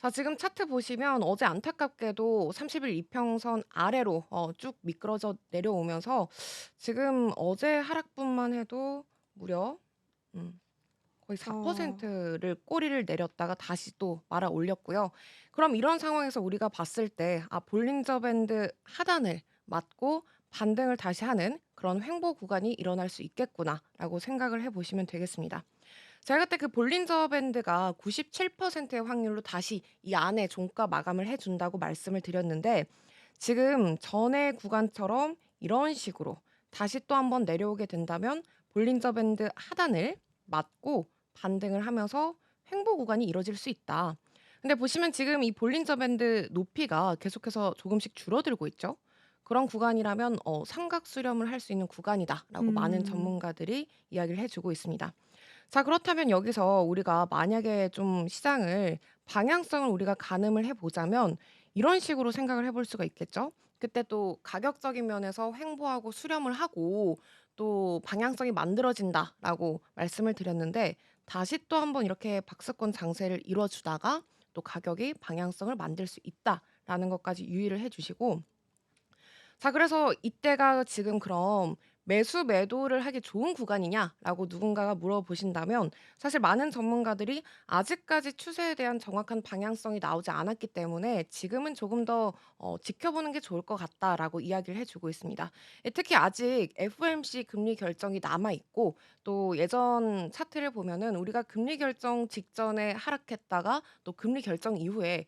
자, 지금 차트 보시면 어제 안타깝게도 30일 이평선 아래로 쭉 미끄러져 내려오면서 지금 어제 하락분만 해도 무려 음 거의 어. 4%를 꼬리를 내렸다가 다시 또 말아 올렸고요. 그럼 이런 상황에서 우리가 봤을 때 '아 볼린저 밴드 하단을 맞고 반등을 다시 하는 그런 횡보 구간이 일어날 수 있겠구나.'라고 생각을 해 보시면 되겠습니다. 제가 그때 그 볼린저 밴드가 97%의 확률로 다시 이 안에 종가 마감을 해 준다고 말씀을 드렸는데 지금 전의 구간처럼 이런 식으로 다시 또 한번 내려오게 된다면 볼린저 밴드 하단을 맞고 반등을 하면서 횡보 구간이 이뤄질 수 있다. 근데 보시면 지금 이 볼린저 밴드 높이가 계속해서 조금씩 줄어들고 있죠. 그런 구간이라면 삼각 수렴을 할 수 있는 구간이다라고 많은 음. 전문가들이 이야기를 해 주고 있습니다. 자, 그렇다면 여기서 우리가 만약에 좀 시장을 방향성을 우리가 가늠을 해 보자면 이런 식으로 생각을 해볼 수가 있겠죠. 그때 또 가격적인 면에서 횡보하고 수렴을 하고 또 방향성이 만들어진다라고 말씀을 드렸는데 다시 또 한번 이렇게 박스권 장세를 이뤄 주다가 또 가격이 방향성을 만들 수 있다라는 것까지 유의를 해 주시고 자, 그래서 이때가 지금 그럼 매수 매도를 하기 좋은 구간이냐라고 누군가가 물어보신다면 사실 많은 전문가들이 아직까지 추세에 대한 정확한 방향성이 나오지 않았기 때문에 지금은 조금 더 지켜보는 게 좋을 것 같다라고 이야기를 해주고 있습니다. 예, 특히 아직 FOMC 금리 결정이 남아 있고 또 예전 차트를 보면은 우리가 금리 결정 직전에 하락했다가 또 금리 결정 이후에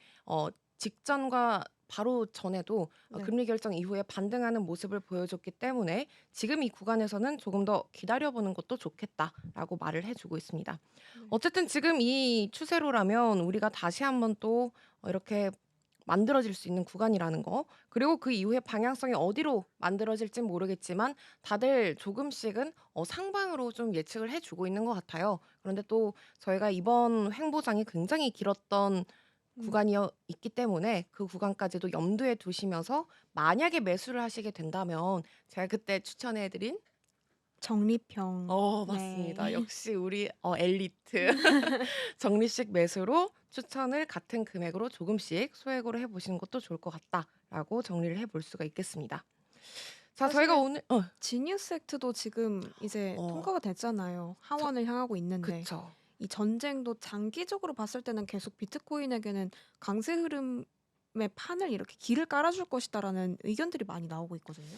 직전과 바로 전에도 네. 금리 결정 이후에 반등하는 모습을 보여줬기 때문에 지금 이 구간에서는 조금 더 기다려보는 것도 좋겠다라고 말을 해주고 있습니다. 네. 어쨌든 지금 이 추세로라면 우리가 다시 한번 또 이렇게 만들어질 수 있는 구간이라는 거, 그리고 그 이후에 방향성이 어디로 만들어질진 모르겠지만 다들 조금씩은 상방으로 좀 예측을 해주고 있는 것 같아요. 그런데 또 저희가 이번 횡보장이 굉장히 길었던 음. 구간이어 있기 때문에 그 구간까지도 염두에 두시면서 만약에 매수를 하시게 된다면 제가 그때 추천해 드린 적립형. 네. 맞습니다. 역시 우리 엘리트 적립식 매수로 추천을 같은 금액으로 조금씩 소액으로 해 보시는 것도 좋을 것 같다라고 정리를 해볼 수가 있겠습니다. 자, 저희가 사실 오늘 지니어스 액트도 지금 이제 어 통과가 됐잖아요. 저 하원을 향하고 있는데 그쵸. 이 전쟁도 장기적으로 봤을 때는 계속 비트코인에게는 강세 흐름의 판을 이렇게 길을 깔아줄 것이다라는 의견들이 많이 나오고 있거든요.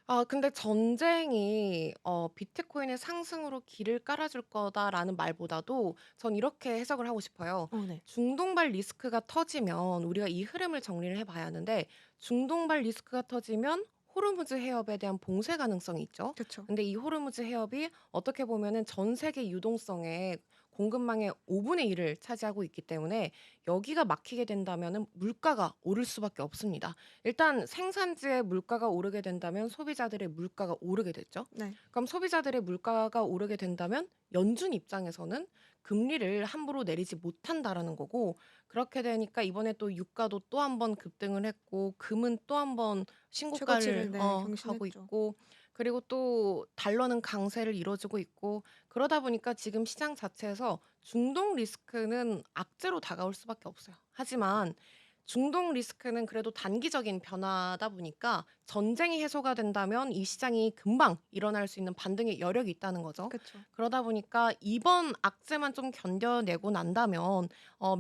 아, 근데 전쟁이 비트코인의 상승으로 길을 깔아줄 거다라는 말보다도 전 이렇게 해석을 하고 싶어요. 네. 중동발 리스크가 터지면 우리가 이 흐름을 정리를 해 봐야 하는데 중동발 리스크가 터지면 호르무즈 해협에 대한 봉쇄 가능성이 있죠. 그쵸. 근데 이 호르무즈 해협이 어떻게 보면은 전 세계 유동성의 공급망의 5분의 1을 차지하고 있기 때문에 여기가 막히게 된다면은 물가가 오를 수밖에 없습니다. 일단 생산지의 물가가 오르게 된다면 소비자들의 물가가 오르게 됐죠. 네. 그럼 소비자들의 물가가 오르게 된다면 연준 입장에서는 금리를 함부로 내리지 못한다라는 거고 그렇게 되니까 이번에 또 유가도 또 한 번 급등을 했고 금은 또 한 번 신고가를 최고치를 네 하고 경신했죠. 있고 그리고 또 달러는 강세를 이뤄주고 있고 그러다 보니까 지금 시장 자체에서 중동 리스크는 악재로 다가올 수밖에 없어요. 하지만 중동 리스크는 그래도 단기적인 변화다 보니까 전쟁이 해소가 된다면 이 시장이 금방 일어날 수 있는 반등의 여력이 있다는 거죠. 그쵸. 그러다 보니까 이번 악재만 좀 견뎌내고 난다면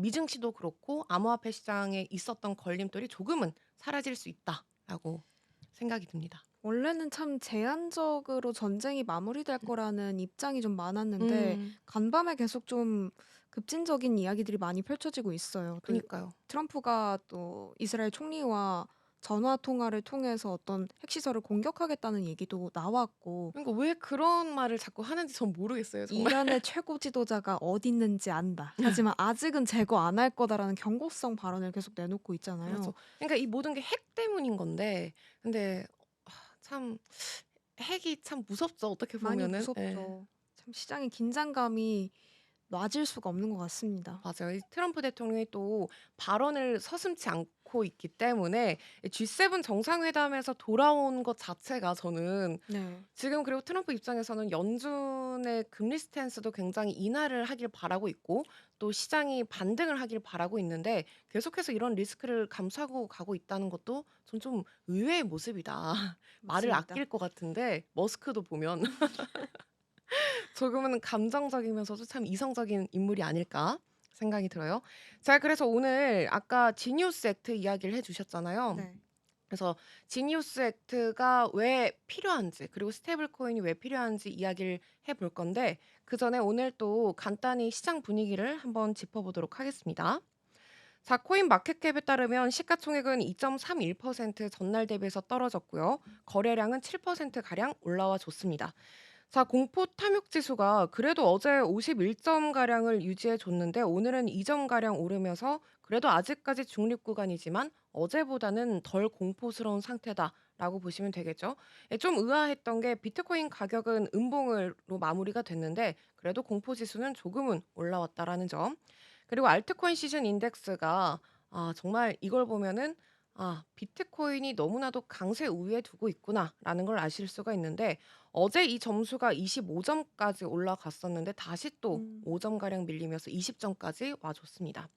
미증시도 그렇고 암호화폐 시장에 있었던 걸림돌이 조금은 사라질 수 있다라고 생각이 듭니다. 원래는 참 제한적으로 전쟁이 마무리될 거라는 입장이 좀 많았는데 음. 간밤에 계속 좀 급진적인 이야기들이 많이 펼쳐지고 있어요. 또 그니까요. 트럼프가 또 이스라엘 총리와 전화 통화를 통해서 어떤 핵시설을 공격하겠다는 얘기도 나왔고 그러니까 왜 그런 말을 자꾸 하는지 전 모르겠어요 정말. "이란의 최고 지도자가 어디 있는지 안다. 하지만 아직은 제거 안 할 거다."라는 경고성 발언을 계속 내놓고 있잖아요. 맞아. 그러니까 이 모든 게 핵 때문인 건데 근데 참 핵이 참 무섭죠 어떻게 많이 보면은. 예. 무섭죠. 참 시장의 긴장감이 놔질 수가 없는 것 같습니다. 맞아요. 이 트럼프 대통령이 또 발언을 서슴지 않고 있기 때문에 이 G7 정상회담에서 돌아온 것 자체가 저는 네. 지금 그리고 트럼프 입장에서는 연준의 금리 스탠스도 굉장히 인하를 하길 바라고 있고 또 시장이 반등을 하길 바라고 있는데 계속해서 이런 리스크를 감수하고 가고 있다는 것도 전 좀 의외의 모습이다. 말을 맞습니다. 아낄 것 같은데 머스크도 보면 조금은 감정적이면서도 참 이성적인 인물이 아닐까 생각이 들어요. 자, 그래서 오늘 아까 지니우스 액트 이야기를 해 주셨잖아요. 네. 그래서 지니우스 액트가 왜 필요한지 그리고 스테이블 코인이 왜 필요한지 이야기를 해 볼 건데 그전에 오늘 또 간단히 시장 분위기를 한번 짚어 보도록 하겠습니다. 자, 코인 마켓캡에 따르면 시가총액은 2.31% 전날 대비해서 떨어졌고요. 거래량은 7% 가량 올라와 줬습니다. 자, 공포 탐욕 지수가 그래도 어제 51점 가량을 유지해 줬는데 오늘은 2점 가량 오르면서 그래도 아직까지 중립 구간이지만 어제보다는 덜 공포스러운 상태다라고 보시면 되겠죠. 예, 좀 의아했던 게 비트코인 가격은 음봉으로 마무리가 됐는데 그래도 공포 지수는 조금은 올라왔다라는 점. 그리고 알트코인 시즌 인덱스가 정말 이걸 보면은 비트코인이 너무나도 강세 우위에 두고 있구나라는 걸 아실 수가 있는데 어제 이 점수가 25점까지 올라갔었는데 다시 또 음. 5점 가량 밀리면서 20점까지 와 줬습니다.